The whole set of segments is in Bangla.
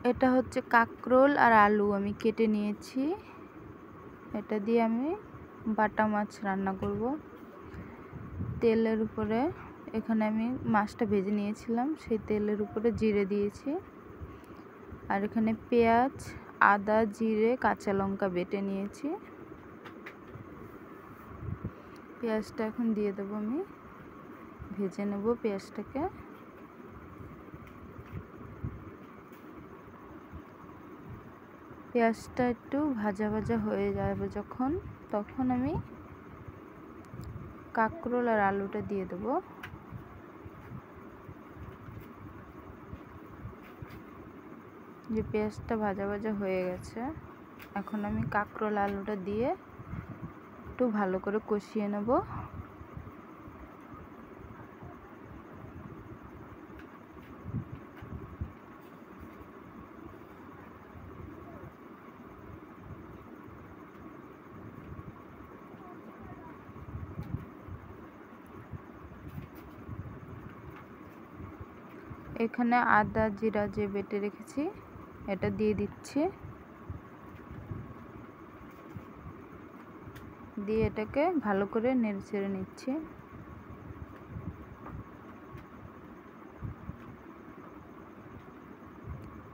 এটা হচ্ছে কাঁকরোল আর আলু আমি কেটে নিয়েছি। এটা দিয়ে আমি বাটা মাছ রান্না করব। তেলের উপরে এখানে আমি মাছটা ভেজে নিয়েছিলাম, সেই তেলের উপরে জিরে দিয়েছি। আর এখানে পেঁয়াজ, আদা, জিরে, কাঁচা লঙ্কা বেটে নিয়েছি। পেঁয়াজটা এখন দিয়ে দেবো, আমি ভেজে নেব পেঁয়াজটাকে। পেঁয়াজটা একটু ভাজা ভাজা হয়ে যাবে যখন, তখন আমি কাঁকরোল আর আলুটা দিয়ে দেবো। যে পেঁয়াজটা ভাজা ভাজা হয়ে গেছে, এখন আমি কাঁকরোল আলুটা দিয়ে একটু ভালো করে কষিয়ে নেব। এখানে আদা জিরা যে বেটে রেখেছি এটা দিয়ে দিচ্ছি, দিয়ে এটাকে ভালো করে নেড়ে চেড়ে নিচ্ছি।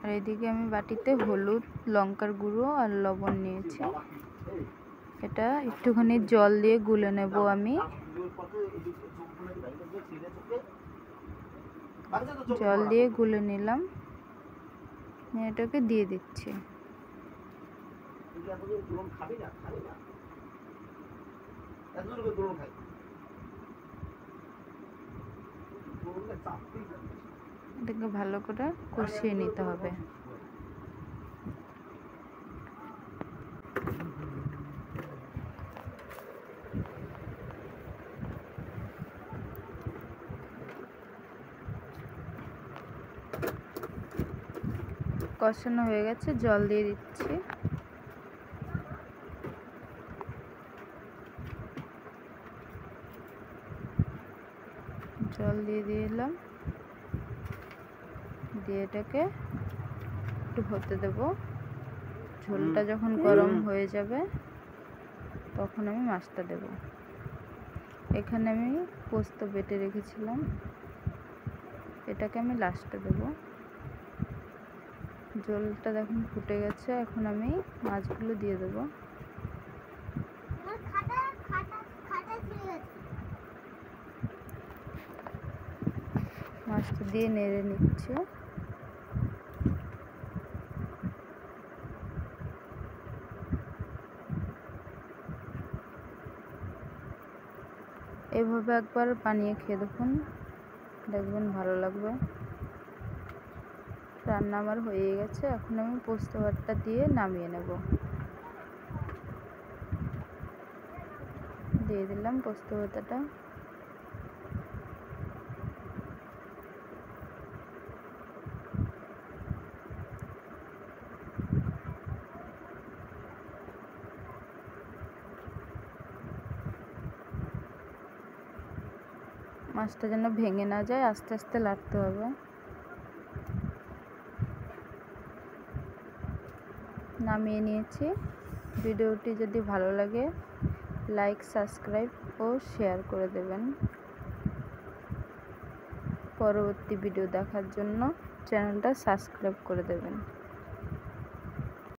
আর এদিকে আমি বাটিতে হলুদ, লঙ্কার গুঁড়ো আর লবণ নিয়েছি। এটা একটুখানি জল দিয়ে গুলে নেব আমি। জল দিয়ে গুলে নিলাম, এটাকে দিয়ে দিচ্ছি। এটাকে ভালো করে কষিয়ে নিতে হবে। কষানো হয়ে গেছে, জল দিয়ে দিচ্ছি। জল দিয়ে দিলাম, দিয়ে এটাকে একটু হতে দেব। ঝোলটা যখন গরম হয়ে যাবে তখন আমি মাছটা দেব। এখানে আমি পোস্ত বেটে রেখেছিলাম, এটাকে আমি লাস্টে দেব। ঝোলটা দেখুন ফুটে গেছে, এখন আমি মাছগুলো দিয়ে দেব। মাছটা দিয়ে নেড়ে নিচ্ছে। এভাবে একবার বানিয়ে খেয়ে দেখুন, দেখবেন ভালো লাগবে। রান্না আমার হয়ে গেছে, এখন আমি পোস্ত ভাতটা দিয়ে নামিয়ে নেব। দিয়ে দিলাম পোস্ত ভাতাটা। মাছটা যেন ভেঙে না যায়, আস্তে আস্তে লাড়তে হবে। নামিয়ে নিয়েছি। ভিডিওটি যদি ভালো লাগে লাইক, সাবস্ক্রাইব ও শেয়ার করে দেবেন। পরবর্তী ভিডিও দেখার জন্য চ্যানেলটা সাবস্ক্রাইব করে দেবেন।